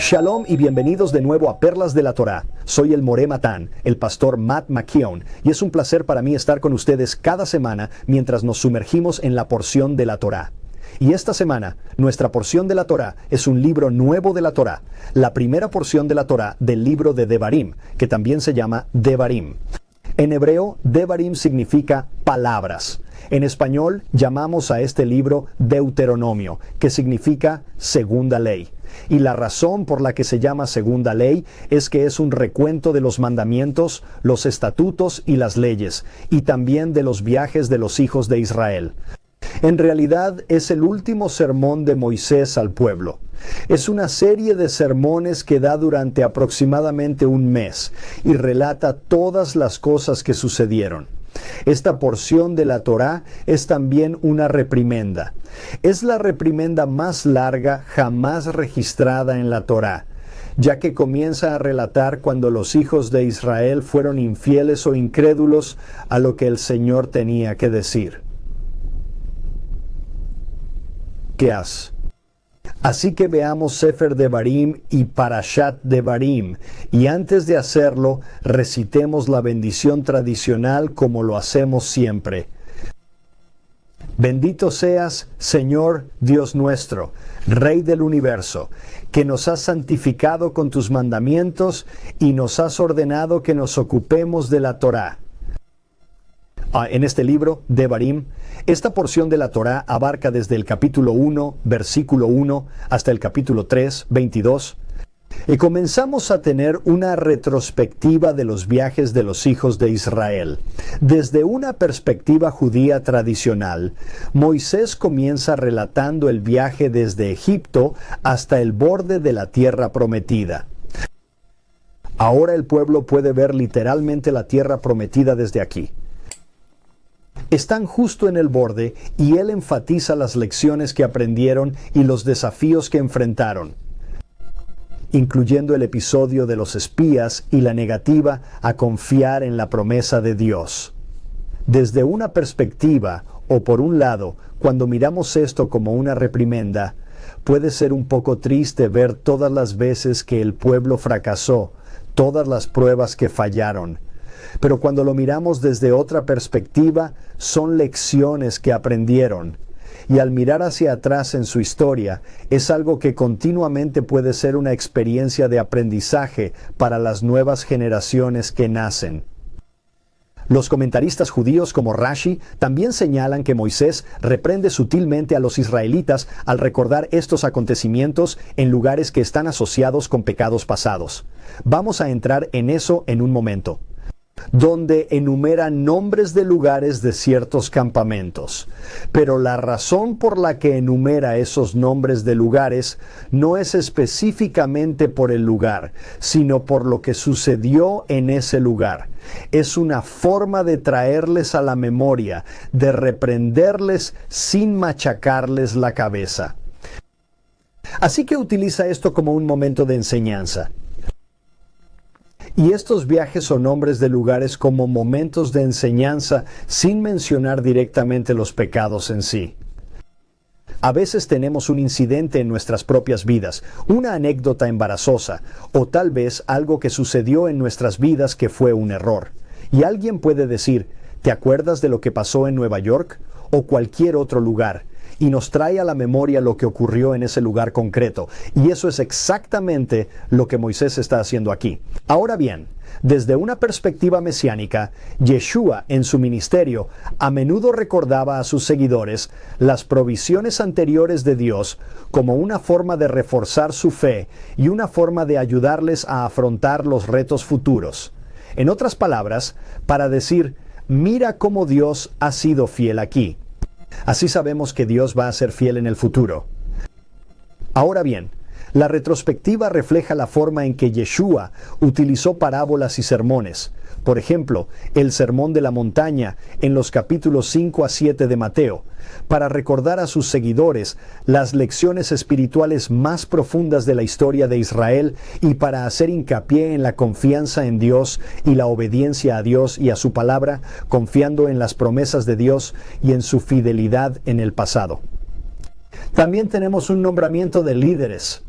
Shalom y bienvenidos de nuevo a Perlas de la Torá. Soy el Moré Matán, el pastor Matt McKeown, y es un placer para mí estar con ustedes cada semana mientras nos sumergimos en la porción de la Torá. Y esta semana, nuestra porción de la Torá es un libro nuevo de la Torá, la primera porción de la Torá del libro de Devarim, que también se llama Devarim. En hebreo, Devarim significa palabras. En español, llamamos a este libro Deuteronomio, que significa segunda ley. Y la razón por la que se llama segunda ley es que es un recuento de los mandamientos, los estatutos y las leyes, y también de los viajes de los hijos de Israel. En realidad es el último sermón de Moisés al pueblo. Es una serie de sermones que da durante aproximadamente un mes y relata todas las cosas que sucedieron. Esta porción de la Torá es también una reprimenda. Es la reprimenda más larga jamás registrada en la Torá, ya que comienza a relatar cuando los hijos de Israel fueron infieles o incrédulos a lo que el Señor tenía que decir. ¿Qué has? Así que veamos Sefer Devarim y Parashat Devarim, y antes de hacerlo, recitemos la bendición tradicional como lo hacemos siempre. Bendito seas, Señor Dios nuestro, Rey del universo, que nos has santificado con tus mandamientos y nos has ordenado que nos ocupemos de la Torá. En este libro, Devarim, esta porción de la Torá abarca desde el capítulo 1, versículo 1, hasta el capítulo 3, 22. Y comenzamos a tener una retrospectiva de los viajes de los hijos de Israel. Desde una perspectiva judía tradicional, Moisés comienza relatando el viaje desde Egipto hasta el borde de la tierra prometida. Ahora el pueblo puede ver literalmente la tierra prometida desde aquí. Están justo en el borde y él enfatiza las lecciones que aprendieron y los desafíos que enfrentaron, incluyendo el episodio de los espías y la negativa a confiar en la promesa de Dios. Desde una perspectiva, o por un lado, cuando miramos esto como una reprimenda, puede ser un poco triste ver todas las veces que el pueblo fracasó, todas las pruebas que fallaron. Pero cuando lo miramos desde otra perspectiva, son lecciones que aprendieron. Y al mirar hacia atrás en su historia, es algo que continuamente puede ser una experiencia de aprendizaje para las nuevas generaciones que nacen. Los comentaristas judíos como Rashi también señalan que Moisés reprende sutilmente a los israelitas al recordar estos acontecimientos en lugares que están asociados con pecados pasados. Vamos a entrar en eso en un momento, donde enumera nombres de lugares de ciertos campamentos. Pero la razón por la que enumera esos nombres de lugares no es específicamente por el lugar, sino por lo que sucedió en ese lugar. Es una forma de traerles a la memoria, de reprenderles sin machacarles la cabeza. Así que utiliza esto como un momento de enseñanza. Y estos viajes son nombres de lugares como momentos de enseñanza sin mencionar directamente los pecados en sí. A veces tenemos un incidente en nuestras propias vidas, una anécdota embarazosa, o tal vez algo que sucedió en nuestras vidas que fue un error. Y alguien puede decir, ¿te acuerdas de lo que pasó en Nueva York? O cualquier otro lugar. Y nos trae a la memoria lo que ocurrió en ese lugar concreto. Y eso es exactamente lo que Moisés está haciendo aquí. Ahora bien, desde una perspectiva mesiánica, Yeshua en su ministerio a menudo recordaba a sus seguidores las provisiones anteriores de Dios como una forma de reforzar su fe y una forma de ayudarles a afrontar los retos futuros. En otras palabras, para decir, mira cómo Dios ha sido fiel aquí. Así sabemos que Dios va a ser fiel en el futuro. Ahora bien, la retrospectiva refleja la forma en que Yeshua utilizó parábolas y sermones. Por ejemplo, el Sermón de la Montaña en los capítulos 5 a 7 de Mateo, para recordar a sus seguidores las lecciones espirituales más profundas de la historia de Israel y para hacer hincapié en la confianza en Dios y la obediencia a Dios y a su palabra, confiando en las promesas de Dios y en su fidelidad en el pasado. También tenemos un nombramiento de líderes.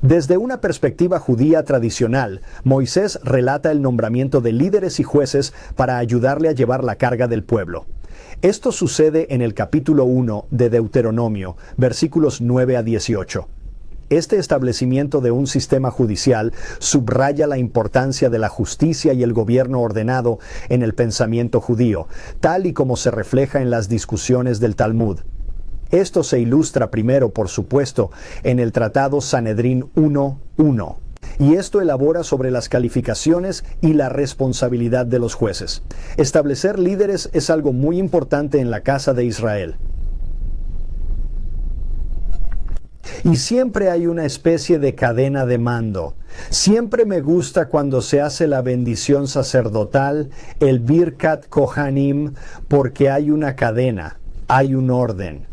Desde una perspectiva judía tradicional, Moisés relata el nombramiento de líderes y jueces para ayudarle a llevar la carga del pueblo. Esto sucede en el capítulo 1 de Deuteronomio, versículos 9 a 18. Este establecimiento de un sistema judicial subraya la importancia de la justicia y el gobierno ordenado en el pensamiento judío, tal y como se refleja en las discusiones del Talmud. Esto se ilustra primero, por supuesto, en el Tratado Sanedrín 1:1, y esto elabora sobre las calificaciones y la responsabilidad de los jueces. Establecer líderes es algo muy importante en la casa de Israel. Y siempre hay una especie de cadena de mando. Siempre me gusta cuando se hace la bendición sacerdotal, el Birkat Kohanim, porque hay una cadena, hay un orden.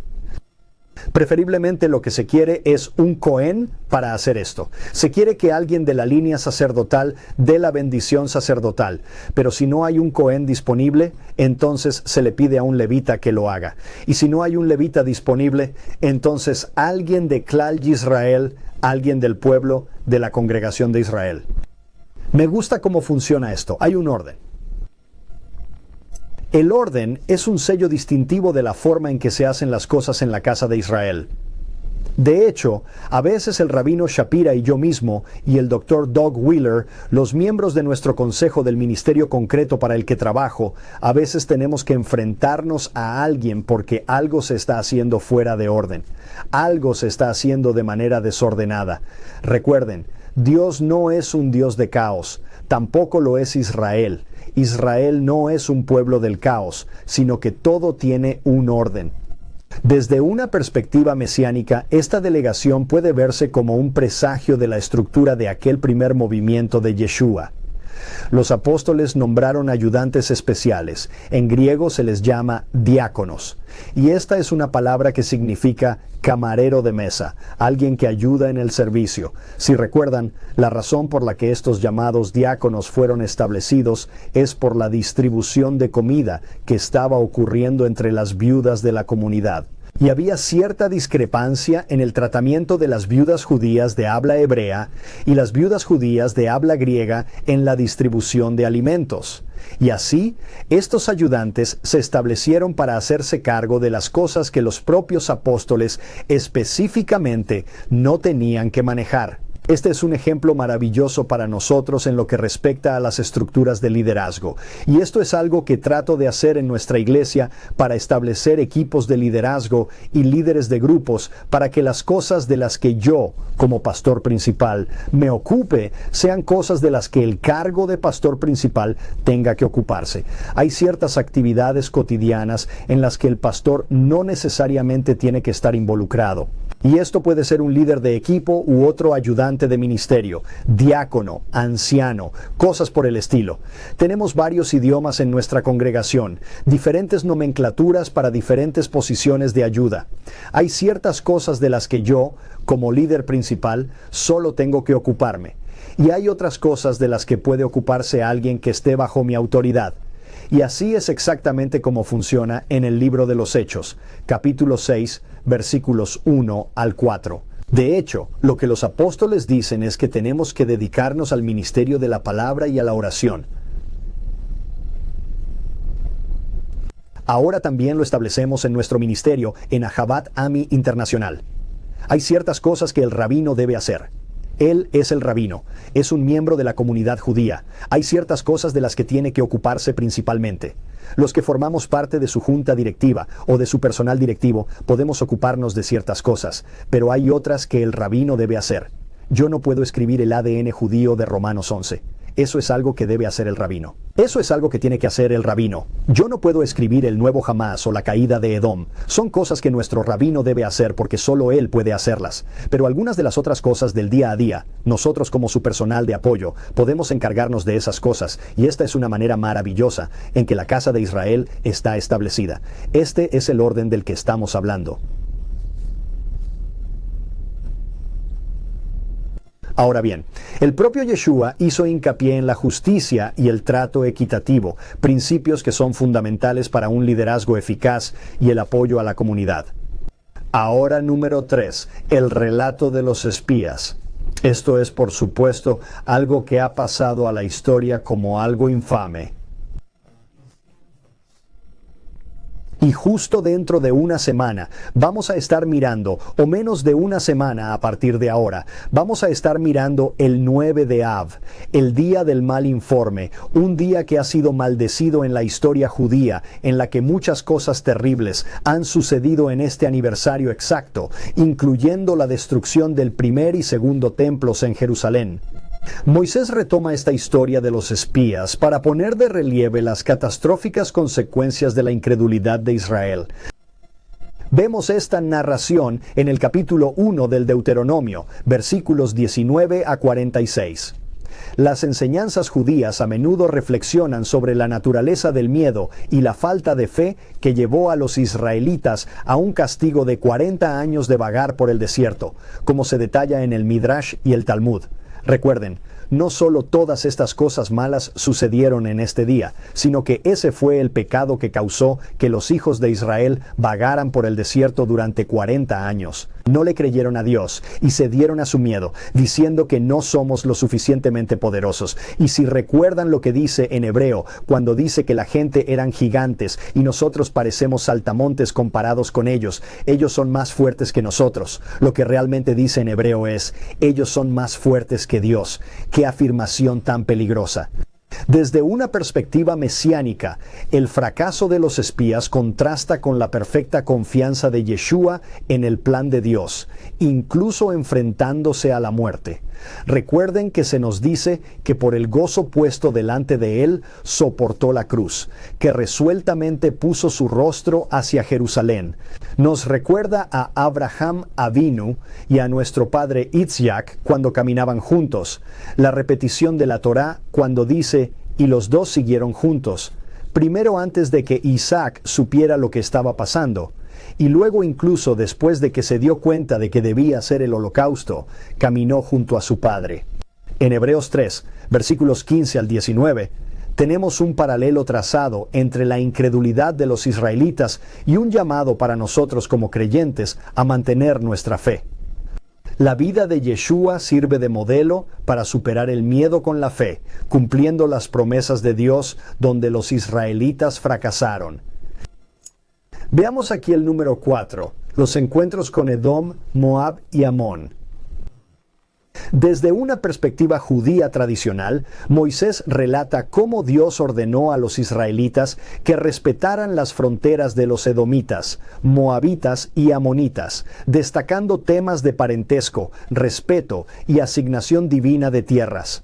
Preferiblemente lo que se quiere es un Cohen para hacer esto. Se quiere que alguien de la línea sacerdotal dé la bendición sacerdotal, pero si no hay un Cohen disponible, entonces se le pide a un levita que lo haga. Y si no hay un levita disponible, entonces alguien de Klal Yisrael, alguien del pueblo de la congregación de Israel. Me gusta cómo funciona esto. Hay un orden. El orden es un sello distintivo de la forma en que se hacen las cosas en la casa de Israel. De hecho, a veces el rabino Shapira y yo mismo, y el doctor Doug Wheeler, los miembros de nuestro consejo del ministerio concreto para el que trabajo, a veces tenemos que enfrentarnos a alguien porque algo se está haciendo fuera de orden. Algo se está haciendo de manera desordenada. Recuerden, Dios no es un Dios de caos, tampoco lo es Israel. Israel no es un pueblo del caos, sino que todo tiene un orden. Desde una perspectiva mesiánica, esta delegación puede verse como un presagio de la estructura de aquel primer movimiento de Yeshua. Los apóstoles nombraron ayudantes especiales. En griego se les llama diáconos. Y esta es una palabra que significa camarero de mesa, alguien que ayuda en el servicio. Si recuerdan, la razón por la que estos llamados diáconos fueron establecidos es por la distribución de comida que estaba ocurriendo entre las viudas de la comunidad. Y había cierta discrepancia en el tratamiento de las viudas judías de habla hebrea y las viudas judías de habla griega en la distribución de alimentos. Y así, estos ayudantes se establecieron para hacerse cargo de las cosas que los propios apóstoles específicamente no tenían que manejar. Este es un ejemplo maravilloso para nosotros en lo que respecta a las estructuras de liderazgo. Y esto es algo que trato de hacer en nuestra iglesia para establecer equipos de liderazgo y líderes de grupos para que las cosas de las que yo, como pastor principal, me ocupe, sean cosas de las que el cargo de pastor principal tenga que ocuparse. Hay ciertas actividades cotidianas en las que el pastor no necesariamente tiene que estar involucrado. Y esto puede ser un líder de equipo u otro ayudante de ministerio, diácono, anciano, cosas por el estilo. Tenemos varios idiomas en nuestra congregación, diferentes nomenclaturas para diferentes posiciones de ayuda. Hay ciertas cosas de las que yo, como líder principal, solo tengo que ocuparme. Y hay otras cosas de las que puede ocuparse alguien que esté bajo mi autoridad. Y así es exactamente como funciona en el libro de los Hechos, capítulo 6, versículos 1 al 4. De hecho, lo que los apóstoles dicen es que tenemos que dedicarnos al ministerio de la palabra y a la oración. Ahora también lo establecemos en nuestro ministerio en Ahavat Ami Internacional. Hay ciertas cosas que el rabino debe hacer. Él es el rabino, es un miembro de la comunidad judía. Hay ciertas cosas de las que tiene que ocuparse principalmente. Los que formamos parte de su junta directiva o de su personal directivo podemos ocuparnos de ciertas cosas, pero hay otras que el rabino debe hacer. Yo no puedo escribir el ADN judío de Romanos 11. Eso es algo que debe hacer el rabino. Eso es algo que tiene que hacer el rabino. Yo no puedo escribir el nuevo Hamás o la caída de Edom. Son cosas que nuestro rabino debe hacer porque solo él puede hacerlas. Pero algunas de las otras cosas del día a día, nosotros como su personal de apoyo, podemos encargarnos de esas cosas. Y esta es una manera maravillosa en que la casa de Israel está establecida. Este es el orden del que estamos hablando. Ahora bien, el propio Yeshua hizo hincapié en la justicia y el trato equitativo, principios que son fundamentales para un liderazgo eficaz y el apoyo a la comunidad. Ahora número 3, el relato de los espías. Esto es, por supuesto, algo que ha pasado a la historia como algo infame. Y justo dentro de una semana vamos a estar mirando, o menos de una semana a partir de ahora, vamos a estar mirando el 9 de Av, el día del mal informe, un día que ha sido maldecido en la historia judía, en la que muchas cosas terribles han sucedido en este aniversario exacto, incluyendo la destrucción del primer y segundo templos en Jerusalén. Moisés retoma esta historia de los espías para poner de relieve las catastróficas consecuencias de la incredulidad de Israel. Vemos esta narración en el capítulo 1 del Deuteronomio, versículos 19 a 46. Las enseñanzas judías a menudo reflexionan sobre la naturaleza del miedo y la falta de fe que llevó a los israelitas a un castigo de 40 años de vagar por el desierto, como se detalla en el Midrash y el Talmud. Recuerden, no solo todas estas cosas malas sucedieron en este día, sino que ese fue el pecado que causó que los hijos de Israel vagaran por el desierto durante 40 años. No le creyeron a Dios y cedieron a su miedo, diciendo que no somos lo suficientemente poderosos. Y si recuerdan lo que dice en hebreo, cuando dice que la gente eran gigantes y nosotros parecemos saltamontes comparados con ellos, ellos son más fuertes que nosotros. Lo que realmente dice en hebreo es, ellos son más fuertes que Dios. ¡Qué afirmación tan peligrosa! Desde una perspectiva mesiánica, el fracaso de los espías contrasta con la perfecta confianza de Yeshua en el plan de Dios, incluso enfrentándose a la muerte. Recuerden que se nos dice que por el gozo puesto delante de él soportó la cruz, que resueltamente puso su rostro hacia Jerusalén. Nos recuerda a Abraham Avinu y a nuestro padre Isaac cuando caminaban juntos. La repetición de la Torá cuando dice, y los dos siguieron juntos, primero antes de que Isaac supiera lo que estaba pasando, y luego incluso después de que se dio cuenta de que debía hacer el holocausto, caminó junto a su padre. En Hebreos 3, versículos 15 al 19, tenemos un paralelo trazado entre la incredulidad de los israelitas y un llamado para nosotros como creyentes a mantener nuestra fe. La vida de Yeshua sirve de modelo para superar el miedo con la fe, cumpliendo las promesas de Dios donde los israelitas fracasaron. Veamos aquí el número 4, los encuentros con Edom, Moab y Amón. Desde una perspectiva judía tradicional, Moisés relata cómo Dios ordenó a los israelitas que respetaran las fronteras de los edomitas, moabitas y amonitas, destacando temas de parentesco, respeto y asignación divina de tierras.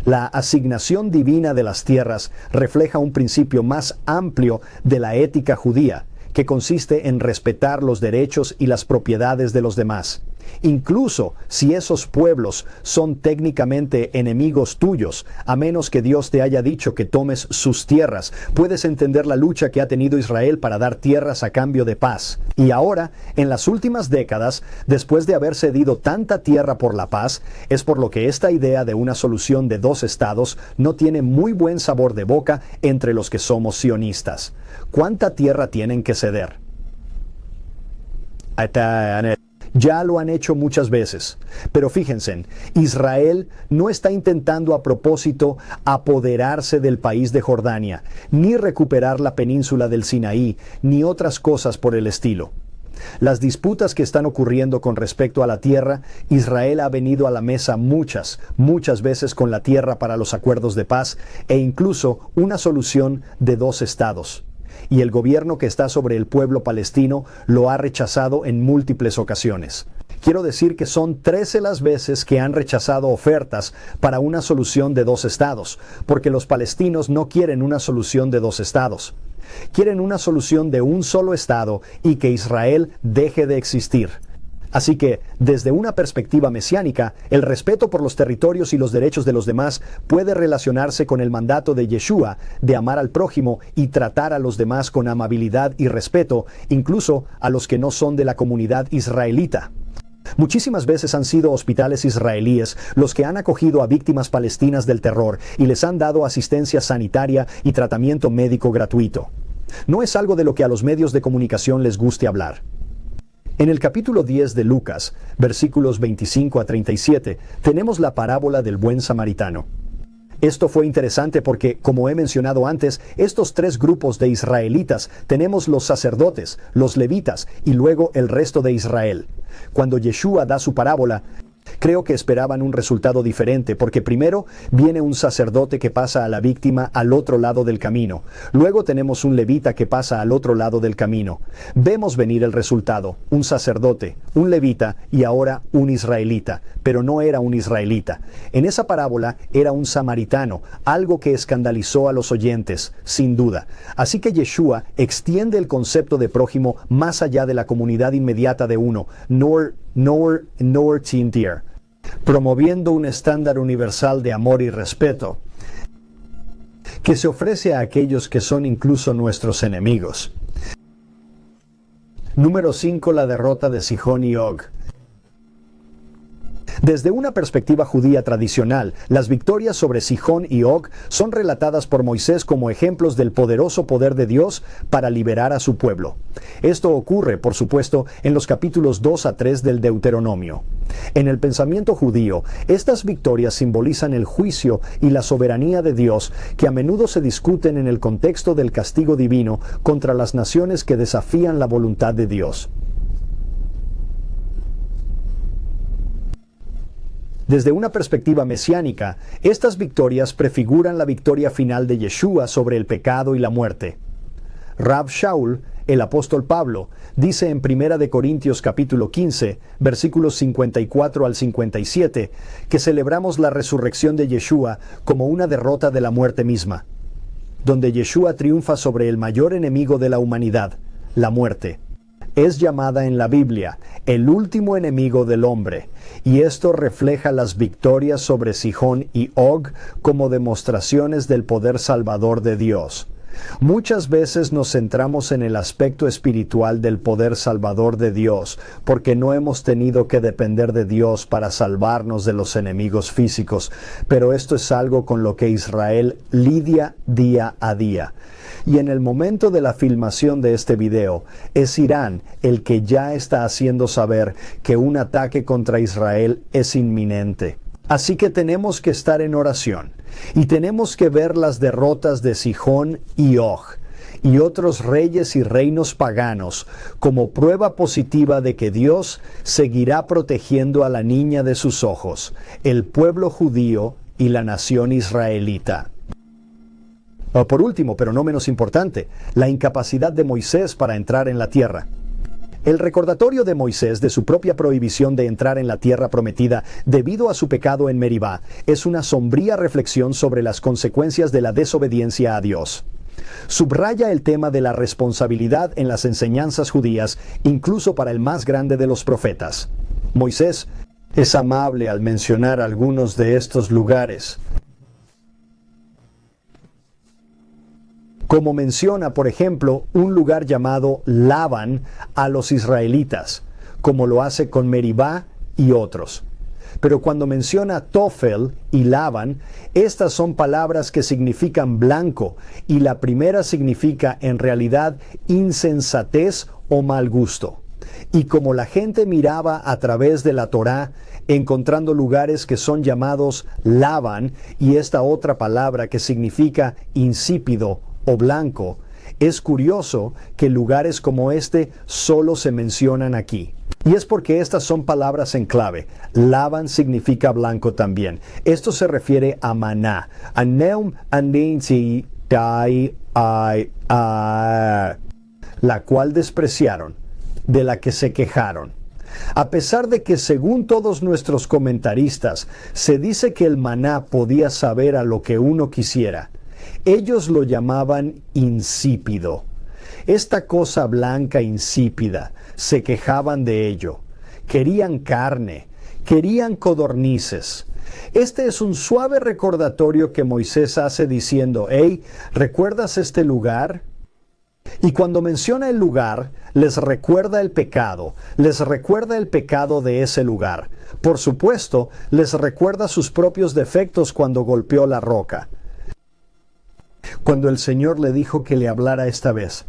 La asignación divina de las tierras refleja un principio más amplio de la ética judía, que consiste en respetar los derechos y las propiedades de los demás. Incluso si esos pueblos son técnicamente enemigos tuyos, a menos que Dios te haya dicho que tomes sus tierras, puedes entender la lucha que ha tenido Israel para dar tierras a cambio de paz. Y ahora, en las últimas décadas, después de haber cedido tanta tierra por la paz, es por lo que esta idea de una solución de dos estados no tiene muy buen sabor de boca entre los que somos sionistas. ¿Cuánta tierra tienen que ceder? Ya lo han hecho muchas veces, pero fíjense, Israel no está intentando a propósito apoderarse del país de Jordania, ni recuperar la península del Sinaí, ni otras cosas por el estilo. Las disputas que están ocurriendo con respecto a la tierra, Israel ha venido a la mesa muchas veces con la tierra para los acuerdos de paz e incluso una solución de dos estados. Y el gobierno que está sobre el pueblo palestino lo ha rechazado en múltiples ocasiones. Quiero decir que son 13 las veces que han rechazado ofertas para una solución de dos estados, porque los palestinos no quieren una solución de dos estados. Quieren una solución de un solo estado y que Israel deje de existir. Así que, desde una perspectiva mesiánica, el respeto por los territorios y los derechos de los demás puede relacionarse con el mandato de Yeshua de amar al prójimo y tratar a los demás con amabilidad y respeto, incluso a los que no son de la comunidad israelita. Muchísimas veces han sido hospitales israelíes los que han acogido a víctimas palestinas del terror y les han dado asistencia sanitaria y tratamiento médico gratuito. No es algo de lo que a los medios de comunicación les guste hablar. En el capítulo 10 de Lucas, versículos 25 a 37, tenemos la parábola del buen samaritano. Esto fue interesante porque, como he mencionado antes, estos tres grupos de israelitas, tenemos los sacerdotes, los levitas y luego el resto de Israel. Cuando Yeshua da su parábola, creo que esperaban un resultado diferente, porque primero viene un sacerdote que pasa a la víctima al otro lado del camino. Luego tenemos un levita que pasa al otro lado del camino. Vemos venir el resultado, un sacerdote, un levita y ahora un israelita, pero no era un israelita. En esa parábola era un samaritano, algo que escandalizó a los oyentes, sin duda. Así que Yeshua extiende el concepto de prójimo más allá de la comunidad inmediata de uno, Tintir, promoviendo un estándar universal de amor y respeto que se ofrece a aquellos que son incluso nuestros enemigos. Número 5. La derrota de Sihón y Og. Desde una perspectiva judía tradicional, las victorias sobre Sihón y Og son relatadas por Moisés como ejemplos del poderoso poder de Dios para liberar a su pueblo. Esto ocurre, por supuesto, en los capítulos 2 a 3 del Deuteronomio. En el pensamiento judío, estas victorias simbolizan el juicio y la soberanía de Dios, que a menudo se discuten en el contexto del castigo divino contra las naciones que desafían la voluntad de Dios. Desde una perspectiva mesiánica, estas victorias prefiguran la victoria final de Yeshua sobre el pecado y la muerte. Rav Shaul, el apóstol Pablo, dice en 1 Corintios capítulo 15, versículos 54 al 57, que celebramos la resurrección de Yeshua como una derrota de la muerte misma, donde Yeshua triunfa sobre el mayor enemigo de la humanidad, la muerte. Es llamada en la Biblia el último enemigo del hombre, y esto refleja las victorias sobre Sihón y Og como demostraciones del poder salvador de Dios. Muchas veces nos centramos en el aspecto espiritual del poder salvador de Dios, porque no hemos tenido que depender de Dios para salvarnos de los enemigos físicos, pero esto es algo con lo que Israel lidia día a día. Y en el momento de la filmación de este video, es Irán el que ya está haciendo saber que un ataque contra Israel es inminente. Así que tenemos que estar en oración y tenemos que ver las derrotas de Sihón y Og y otros reyes y reinos paganos como prueba positiva de que Dios seguirá protegiendo a la niña de sus ojos, el pueblo judío y la nación israelita. Por último, pero no menos importante, la incapacidad de Moisés para entrar en la tierra. El recordatorio de Moisés de su propia prohibición de entrar en la tierra prometida debido a su pecado en Meribá es una sombría reflexión sobre las consecuencias de la desobediencia a Dios. Subraya el tema de la responsabilidad en las enseñanzas judías, incluso para el más grande de los profetas. Moisés es amable al mencionar algunos de estos lugares, como menciona, por ejemplo, un lugar llamado Laban a los israelitas, como lo hace con Meribá y otros. Pero cuando menciona Tofel y Laban, estas son palabras que significan blanco, y la primera significa en realidad insensatez o mal gusto. Y como la gente miraba a través de la Torá, encontrando lugares que son llamados Laban, y esta otra palabra que significa insípido o blanco, es curioso que lugares como este solo se mencionan aquí. Y es porque estas son palabras en clave. Laban significa blanco también. Esto se refiere a maná. Aneum aninti tai ai a, la cual despreciaron, de la que se quejaron. A pesar de que según todos nuestros comentaristas se dice que el maná podía saber a lo que uno quisiera, ellos lo llamaban insípido. Esta cosa blanca insípida, se quejaban de ello. Querían carne, querían codornices. Este es un suave recordatorio que Moisés hace diciendo, hey, ¿recuerdas este lugar? Y cuando menciona el lugar, les recuerda el pecado de ese lugar. Por supuesto, les recuerda sus propios defectos cuando golpeó la roca. Cuando el Señor le dijo que le hablara esta vez.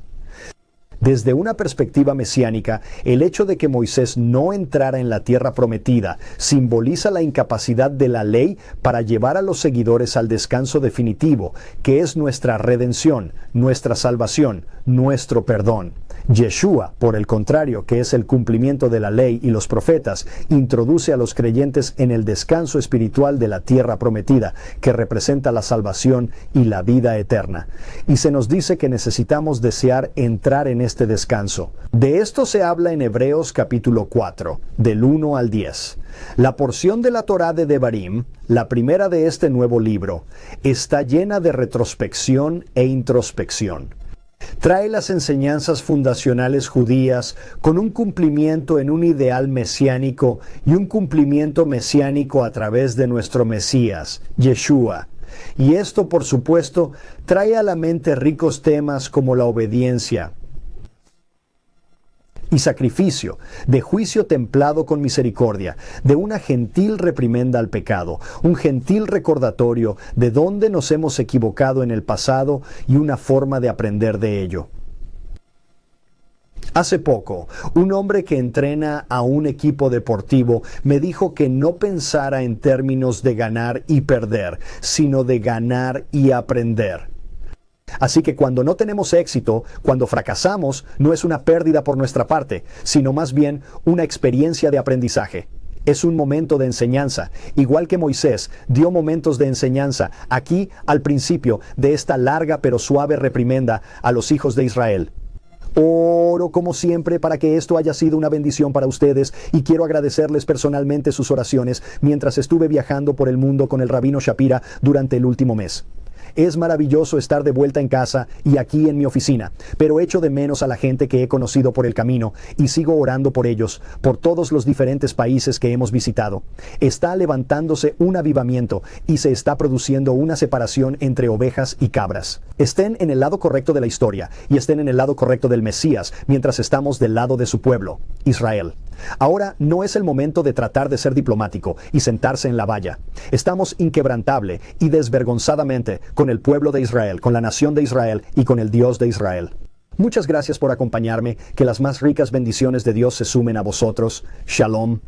Desde una perspectiva mesiánica, el hecho de que Moisés no entrara en la tierra prometida simboliza la incapacidad de la ley para llevar a los seguidores al descanso definitivo, que es nuestra redención, nuestra salvación, nuestro perdón. Yeshua, por el contrario, que es el cumplimiento de la ley y los profetas, introduce a los creyentes en el descanso espiritual de la tierra prometida, que representa la salvación y la vida eterna. Y se nos dice que necesitamos desear entrar en este descanso. De esto se habla en Hebreos capítulo 4, del 1 al 10. La porción de la Torá de Devarim, la primera de este nuevo libro, está llena de retrospección e introspección. Trae las enseñanzas fundacionales judías con un cumplimiento en un ideal mesiánico y un cumplimiento mesiánico a través de nuestro Mesías, Yeshua. Y esto, por supuesto, trae a la mente ricos temas como la obediencia y sacrificio, de juicio templado con misericordia, de una gentil reprimenda al pecado, un gentil recordatorio de dónde nos hemos equivocado en el pasado y una forma de aprender de ello. Hace poco, un hombre que entrena a un equipo deportivo me dijo que no pensara en términos de ganar y perder, sino de ganar y aprender. Así que cuando no tenemos éxito, cuando fracasamos, no es una pérdida por nuestra parte, sino más bien una experiencia de aprendizaje. Es un momento de enseñanza, igual que Moisés dio momentos de enseñanza aquí al principio de esta larga pero suave reprimenda a los hijos de Israel. Oro como siempre para que esto haya sido una bendición para ustedes y quiero agradecerles personalmente sus oraciones mientras estuve viajando por el mundo con el Rabino Shapira durante el último mes. Es maravilloso estar de vuelta en casa y aquí en mi oficina, pero echo de menos a la gente que he conocido por el camino y sigo orando por ellos, por todos los diferentes países que hemos visitado. Está levantándose un avivamiento y se está produciendo una separación entre ovejas y cabras. Estén en el lado correcto de la historia y estén en el lado correcto del Mesías mientras estamos del lado de su pueblo, Israel. Ahora no es el momento de tratar de ser diplomático y sentarse en la valla. Estamos inquebrantable y desvergonzadamente con el pueblo de Israel, con la nación de Israel y con el Dios de Israel. Muchas gracias por acompañarme. Que las más ricas bendiciones de Dios se sumen a vosotros. Shalom.